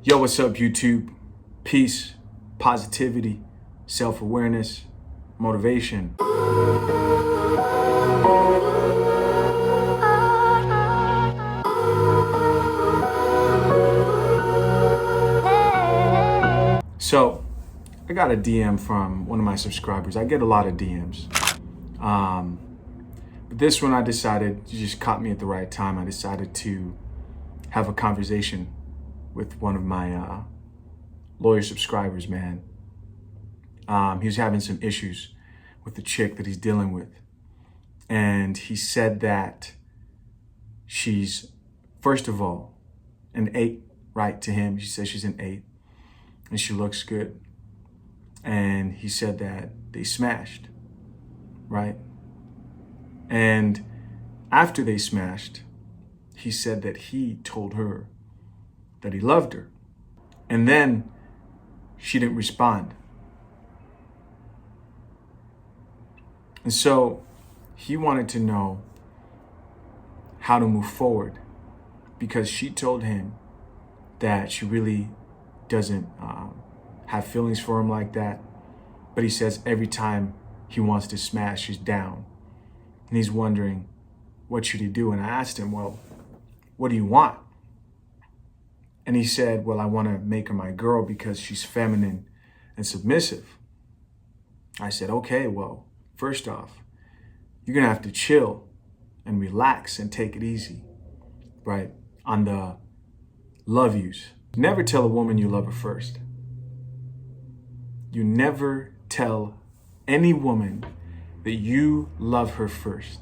Yo, what's up, YouTube? Peace, positivity, self-awareness, motivation. So, I got a DM from one of my subscribers. I get a lot of DMs. But this one I decided, you just caught me at the right time. I decided to have a conversation with one of my lawyer subscribers, man. He was having some issues with the chick that he's dealing with. And he said that she's, first of all, an 8, right, to him. She says she's an 8 and she looks good. And he said that they smashed, right? And after they smashed, he said that he told her that he loved her. And then she didn't respond. And so he wanted to know how to move forward, because she told him that she really doesn't have feelings for him like that. But he says every time he wants to smash, she's down. And he's wondering, what should he do? And I asked him, well, what do you want? And he said, well, I want to make her my girl because she's feminine and submissive. I said, okay, well, first off, you're going to have to chill and relax and take it easy, right? On the love yous. Never tell a woman you love her first. You never tell any woman that you love her first.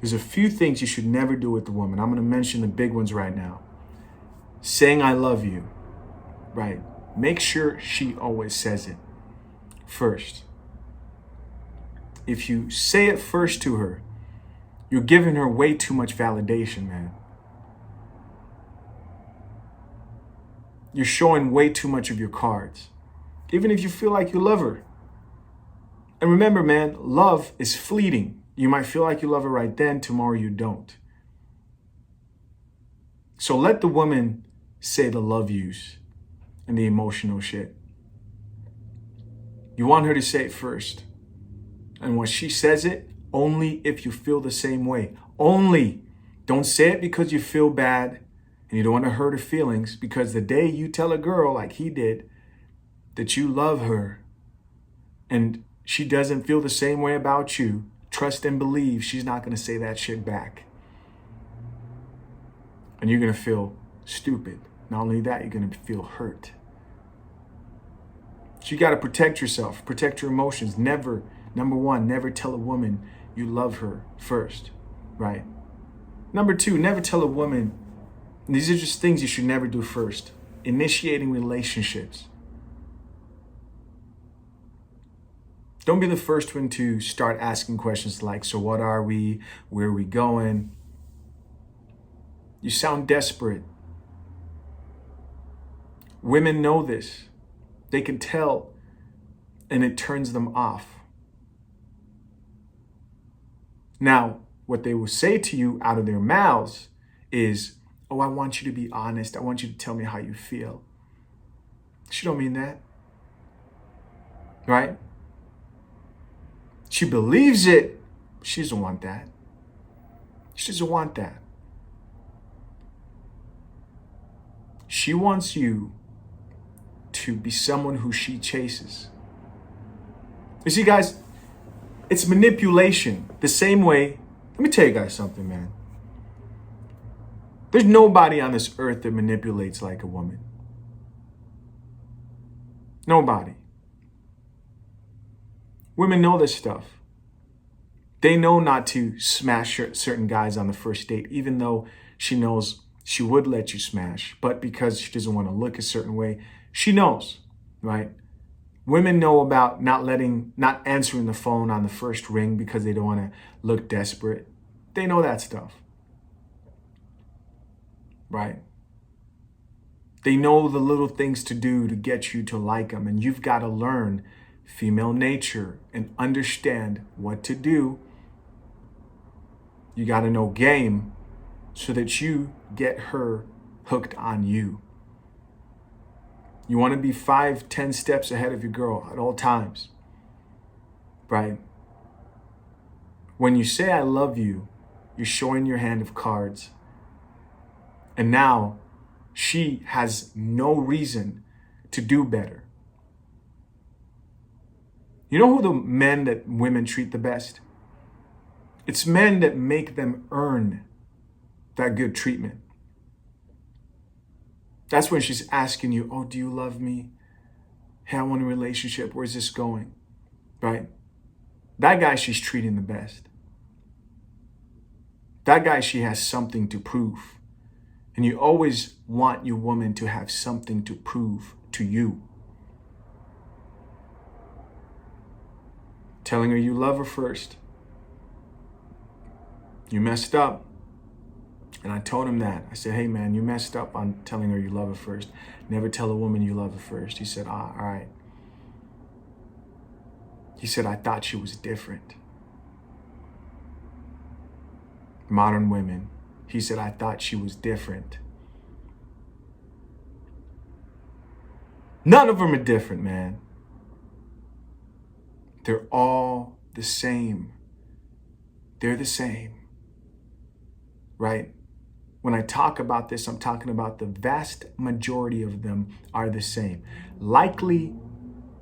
There's a few things you should never do with the woman. I'm going to mention the big ones right now. Saying I love you, right? Make sure she always says it first. If you say it first to her, you're giving her way too much validation, man. You're showing way too much of your cards, even if you feel like you love her. And remember, man, love is fleeting. You might feel like you love her right then, tomorrow you don't. So let the woman say the love yous and the emotional shit. You want her to say it first. And when she says it, only if you feel the same way. Only. Don't say it because you feel bad and you don't want to hurt her feelings, because the day you tell a girl, like he did, that you love her and she doesn't feel the same way about you, trust and believe she's not going to say that shit back. And you're going to feel stupid. Not only that, you're going to feel hurt. So you got to protect yourself, protect your emotions. Never, number one, never tell a woman you love her first, right? Number two, never tell a woman, these are just things you should never do first. Initiating relationships. Don't be the first one to start asking questions like, so what are we? Where are we going? You sound desperate. Women know this. They can tell, and it turns them off. Now, what they will say to you out of their mouths is, oh, I want you to be honest. I want you to tell me how you feel. She don't mean that, right? She believes it. She doesn't want that. She doesn't want that. She wants you to be someone who she chases. You see, guys, it's manipulation. The same way, let me tell you guys something, man. There's nobody on this earth that manipulates like a woman. Nobody. Women know this stuff. They know not to smash certain guys on the first date, even though she knows she would let you smash. But because she doesn't want to look a certain way, she knows, right? Women know about not answering the phone on the first ring because they don't want to look desperate. They know that stuff, right? They know the little things to do to get you to like them. And you've got to learn female nature and understand what to do. You got to know game so that you get her hooked on you. You want to be 5, 10 steps ahead of your girl at all times, right? When you say I love you, you're showing your hand of cards. And now she has no reason to do better. You know who the men that women treat the best? It's men that make them earn that good treatment. That's when she's asking you, oh, do you love me? Hey, I want a relationship. Where's this going? Right? That guy she's treating the best. That guy, she has something to prove. And you always want your woman to have something to prove to you. Telling her you love her first. You messed up. And I told him that. I said, hey man, you messed up on telling her you love her first. Never tell a woman you love her first. He said, all right. He said, I thought she was different. Modern women. He said, I thought she was different. None of them are different, man. They're all the same. They're the same. Right? When I talk about this, I'm talking about the vast majority of them are the same. Likely,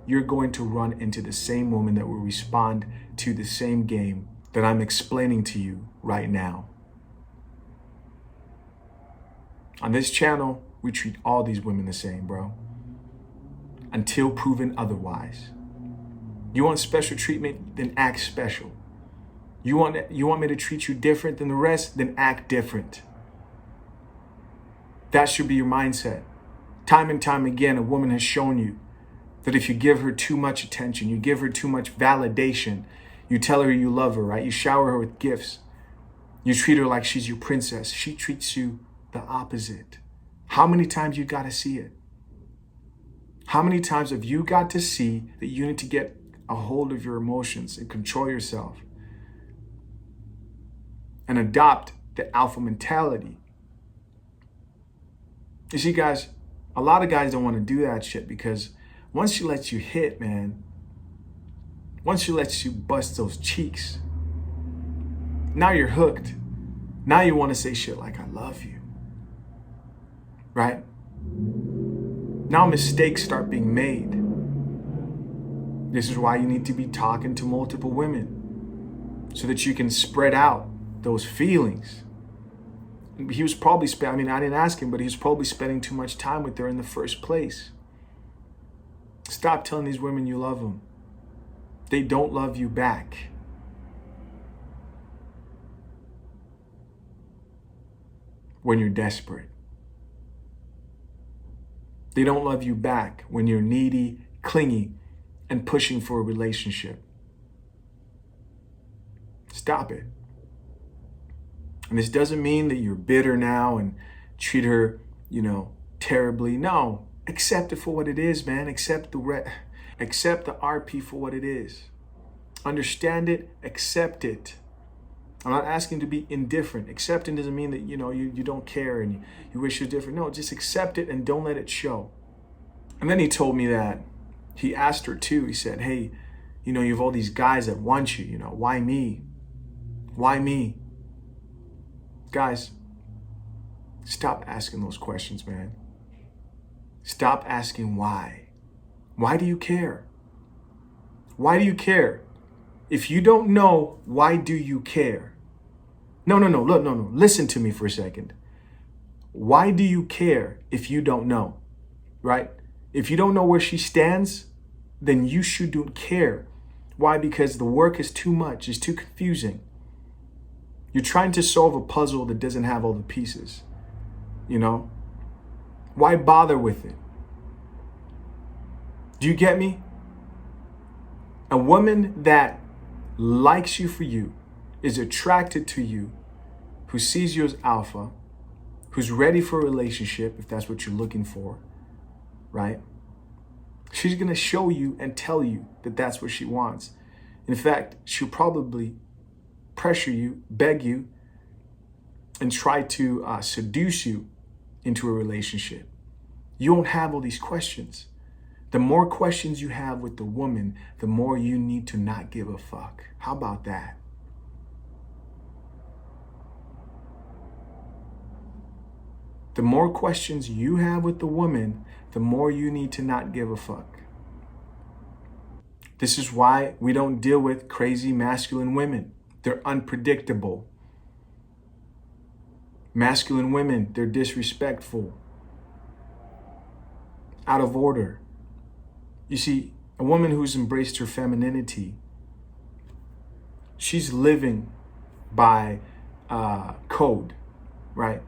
you're going to run into the same woman that will respond to the same game that I'm explaining to you right now. On this channel, we treat all these women the same, bro. Until proven otherwise. You want special treatment? Then act special. You want me to treat you different than the rest? Then act different. That should be your mindset. Time and time again, a woman has shown you that if you give her too much attention, you give her too much validation, you tell her you love her, right? You shower her with gifts. You treat her like she's your princess. She treats you the opposite. How many times you got to see it? How many times have you got to see that you need to get a hold of your emotions and control yourself and adopt the alpha mentality? You see, guys, a lot of guys don't want to do that shit because once she lets you hit, man, once she lets you bust those cheeks, now you're hooked. Now you want to say shit like, I love you. Right? Now mistakes start being made. This is why you need to be talking to multiple women so that you can spread out those feelings. He was probably I didn't ask him, but he was probably spending too much time with her in the first place. Stop telling these women you love them. They don't love you back. When you're desperate. They don't love you back when you're needy, clingy, and pushing for a relationship. Stop it. And this doesn't mean that you're bitter now and treat her, terribly. No, accept it for what it is, man. Accept the RP for what it is. Understand it, accept it. I'm not asking to be indifferent. Accepting doesn't mean that, you don't care and you wish you're different. No, just accept it and don't let it show. And then he told me that he asked her too. He said, hey, you have all these guys that want you, why me? Why me? Guys, stop asking those questions, man. Stop asking why. Why do you care? Why do you care? If you don't know, why do you care? No. Listen to me for a second. Why do you care if you don't know? Right? If you don't know where she stands, then you shouldn't care. Why? Because the work is too much. It's too confusing. You're trying to solve a puzzle that doesn't have all the pieces. Why bother with it? Do you get me? A woman that likes you for you, is attracted to you, who sees you as alpha, who's ready for a relationship, if that's what you're looking for, right? She's going to show you and tell you that that's what she wants. In fact, she'll probably pressure you, beg you, and try to seduce you into a relationship. You won't have all these questions. The more questions you have with the woman, the more you need to not give a fuck. How about that? The more questions you have with the woman, the more you need to not give a fuck. This is why we don't deal with crazy masculine women. They're unpredictable. Masculine women, they're disrespectful, out of order. You see, a woman who's embraced her femininity, she's living by code, right?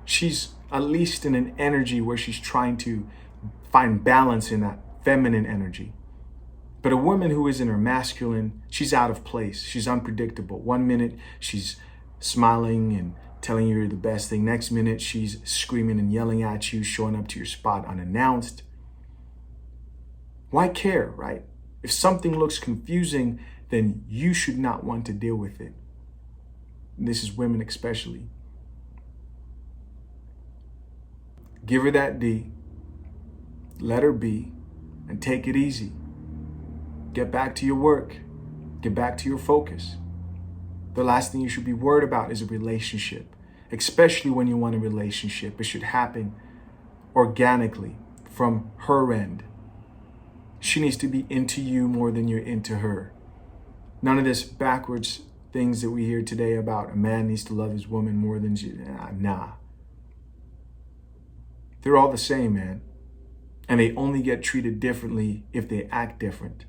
She's at least in an energy where she's trying to find balance in that feminine energy. But a woman who is in her masculine, she's out of place. She's unpredictable. One minute she's smiling and telling you you're the best thing. Next minute she's screaming and yelling at you, showing up to your spot unannounced. Why care, right? If something looks confusing, then you should not want to deal with it. And this is women especially. Give her that D, let her be, and take it easy. Get back to your work. Get back to your focus. The last thing you should be worried about is a relationship, especially when you want a relationship. It should happen organically from her end. She needs to be into you more than you're into her. None of this backwards things that we hear today about a man needs to love his woman more than she. Nah. They're all the same, man. And they only get treated differently if they act different.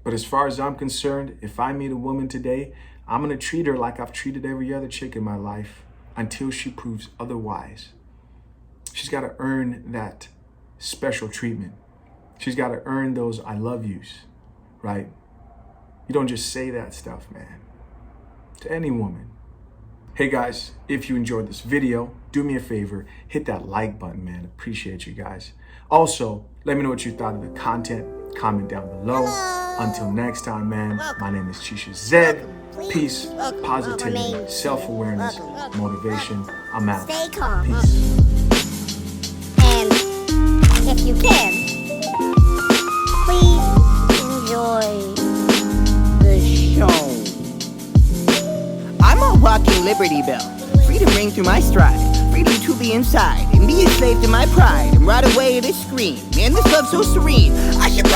But as far as I'm concerned, if I meet a woman today, I'm going to treat her like I've treated every other chick in my life until she proves otherwise. She's got to earn that special treatment. She's got to earn those I love yous, right? You don't just say that stuff, man, to any woman. Hey guys, if you enjoyed this video, do me a favor, hit that like button, man. Appreciate you guys. Also, let me know what you thought of the content. Comment down below. Until next time, man, my name is Chisha Zed. Peace, positivity, self-awareness, motivation. I'm out. Stay calm. Peace. And if you can, please enjoy the show. I'm a walking Liberty Bell. Freedom ring through my stride. Freedom to be inside and be a slave to my pride and ride away to scream. Man, this love's so serene. I should